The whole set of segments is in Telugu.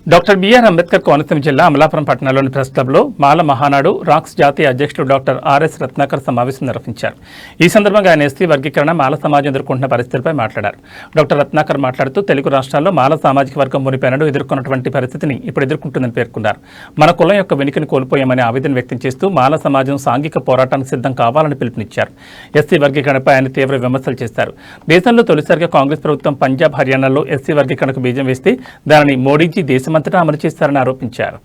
డాక్టర్ బిఆర్ అంబేద్కర్ కోనసీమ జిల్లా అమలాపురం పట్టణంలోని ప్రెస్ క్లబ్లో మాల మహానాడు రాక్స్ జాతీయ అధ్యక్షుడు డాక్టర్ ఆర్ఎస్ రత్నాకర్ సమావేశం నిర్వహించారు. ఈ సందర్భంగా ఆయన ఎస్సీ వర్గీకరణ మాల సమాజం ఎదుర్కొంటున్న పరిస్థితులపై మాట్లాడారు. డాక్టర్ రత్నాకర్ మాట్లాడుతూ తెలుగు రాష్ట్రాల్లో మాల సామాజిక వర్గం మునిపెన్నడూ ఎదుర్కొన్నటువంటి పరిస్థితిని ఇప్పుడు ఎదుర్కొంటుందని పేర్కొన్నారు. మన కులం యొక్క వెనుకని కోల్పోయామని ఆవేదన వ్యక్తం చేస్తూ మాల సమాజం సాంఘిక పోరాటానికి సిద్ధం కావాలని పిలుపునిచ్చారు. ఎస్సీ వర్గీకరణపై ఆయన తీవ్ర విమర్శలు చేశారు. దేశంలో తొలిసారిగా కాంగ్రెస్ ప్రభుత్వం పంజాబ్, హర్యానాలో ఎస్సీ వర్గీకరణకు బీజం వేస్తే దానిని మోడీజీ దేశమంతటా అమలు చేస్తారని ఆరోపించారు.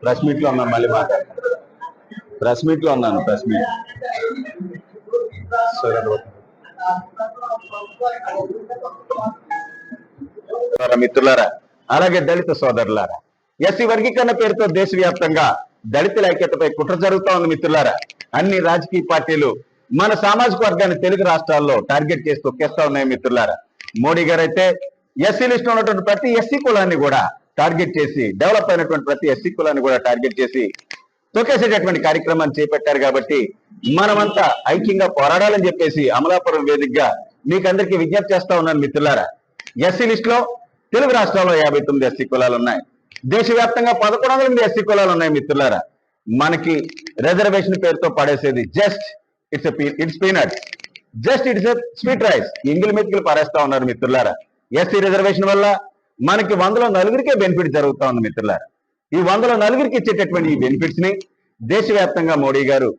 ప్రెస్ మీట్ లో ఉన్నాను, మళ్ళీ ప్రెస్ మీట్ లో ఉన్నాను. మిత్రులారా, అలాగే దళిత సోదరులారా, ఎస్సీ వర్గీకరణ పేరుతో దేశవ్యాప్తంగా దళితుల ఐక్యతపై కుట్ర జరుగుతా ఉంది. మిత్రులారా, అన్ని రాజకీయ పార్టీలు మన సామాజిక వర్గాన్ని తెలుగు రాష్ట్రాల్లో టార్గెట్ చేసి తొక్కేస్తా ఉన్నాయి. మిత్రులారా, మోడీ గారు అయితే ఎస్సీ లిస్ట్ ఉన్నటువంటి ప్రతి ఎస్సీ కులాన్ని కూడా టార్గెట్ చేసి, డెవలప్ అయినటువంటి ప్రతి ఎస్సీ కులాన్ని కూడా టార్గెట్ చేసి తొక్కేసేటటువంటి కార్యక్రమాన్ని చేపట్టారు. కాబట్టి మనమంతా ఐక్యంగా పోరాడాలని చెప్పేసి అమలాపురం వేదికగా మీకందరికీ విజ్ఞప్తి చేస్తా ఉన్నాను. మిత్రులారా, ఎస్సీ లిస్ట్ లో తెలుగు రాష్ట్రాల్లో 59 ఎస్సీ కులాలు ఉన్నాయి. దేశవ్యాప్తంగా 1100 ఎస్సీ కులాలు ఉన్నాయి. మిత్రులారా, మనకి రిజర్వేషన్ పేరుతో పడేసేది just it's peanuts, just it's sweet rice, ఇంగిల్ మెతుకులు పారేస్తా ఉన్నారు. మిత్రులారా, ఎస్సీ రిజర్వేషన్ వల్ల మనకి 100లో 4 బెనిఫిట్ జరుగుతా ఉంది. మిత్రులారా, ఈ 100లో 4 ఇచ్చేటటువంటి ఈ బెనిఫిట్స్ ని దేశవ్యాప్తంగా మోడీ గారు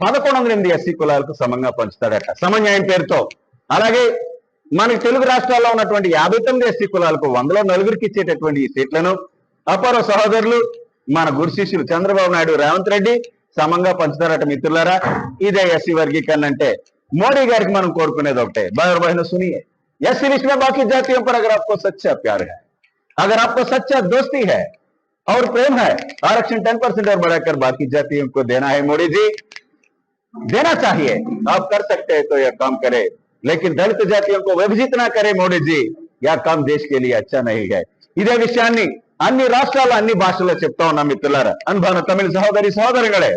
1108 ఎస్సీ కులాలకు సమంగా పంచుతాడట, సమన్యాయం పేరుతో. అలాగే మనకి తెలుగు రాష్ట్రాల్లో ఉన్నటువంటి 59 ఎస్సీ కులాలకు 100లో 4 ఇచ్చేటటువంటి ఈ సీట్లను అపర సహోదరులు మన గురు శిష్యులు చంద్రబాబు నాయుడు, రేవంత్ రెడ్డి సమంగా పంచుతారట. మిత్రులారా, ఇదే ఎస్సీ వర్గీకరణ అంటే మోడీ గారికి మనం కోరుకునేది ఒకటే, బహన సునియే, एससी लिस्ट में बाकी जातियों पर अगर आपको सच्चा प्यार है, अगर आपको सच्चा दोस्ती है और प्रेम है, आरक्षण 10% और बढ़ाकर बाकी जातियों को देना है. मोदी जी देना चाहिए, आप कर सकते हैं तो यह काम करे, लेकिन दलित जातियों को विभाजित ना करे. मोदी जी, यह काम देश के लिए अच्छा नहीं है. ఇదే విషయాన్ని అన్ని రాష్ట్రాల్లో అన్ని భాషల్లో చెప్తా ఉన్నాం. మిత్రులారా, అనుభవ తమిళ సహోదరి సహోదరుಗಳೇ,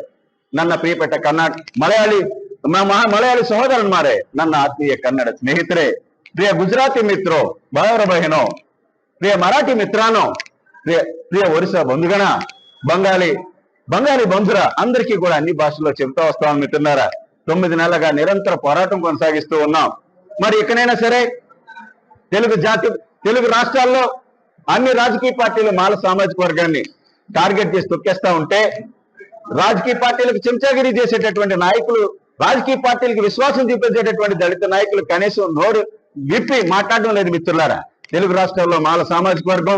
ನನ್ನ ಪ್ರಿಯപ്പെട്ട ಮಲಯಾಳಿ ಸಹೋದರನ್ಮಾರೇ, ನನ್ನ ಆತ್ಮೀಯ ಕನ್ನಡ ಸ್ನೇಹಿತರೆ, प्रिय गुजराती मित्रों, भाइयों बहनों, प्रिय मराठी मित्रांनो, प्रिय ఒరిస్సా బంధుగణ, బంగాళీ బంధుర అందరికీ కూడా అన్ని భాషల్లో చెప్తా వస్తాం. మిత్రులారా, 9 నెలలుగా నిరంతర పోరాటం కొనసాగిస్తూ ఉన్నాం. మరి ఇకనైనా సరే తెలుగు రాష్ట్రాల్లో అన్ని రాజకీయ పార్టీలు మాల సామాజిక వర్గాన్ని టార్గెట్ చేసి తొక్కేస్తా ఉంటే, రాజకీయ పార్టీలకు చెంచాగిరి చేసేటటువంటి నాయకులు, రాజకీయ పార్టీలకు విశ్వాసం చూపించేటటువంటి దళిత నాయకులు కనీసం నోరు విప్పి మాట్లాడడం లేదు. మిత్రులారా, తెలుగు రాష్ట్రాల్లో మాల సామాజిక వర్గం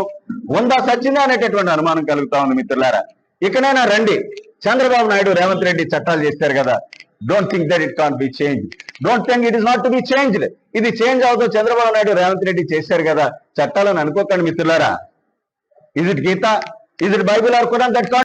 ఉందా సచ్చిందా అనేటటువంటి అనుమానం కలుగుతా ఉంది. మిత్రులారా, ఇకనైనా రండి. చంద్రబాబు నాయుడు, రేవంత్ రెడ్డి చట్టాలు చేశారు కదా, don't think that it can't be change, don't think it is not to be changed. ఇది చేంజ్ అవుతూ చంద్రబాబు నాయుడు, రేవంత్ రెడ్డి చేశారు కదా చట్టాలను అనుకోకండి. మిత్రులారా, is it Gita, is it Bible or Quran that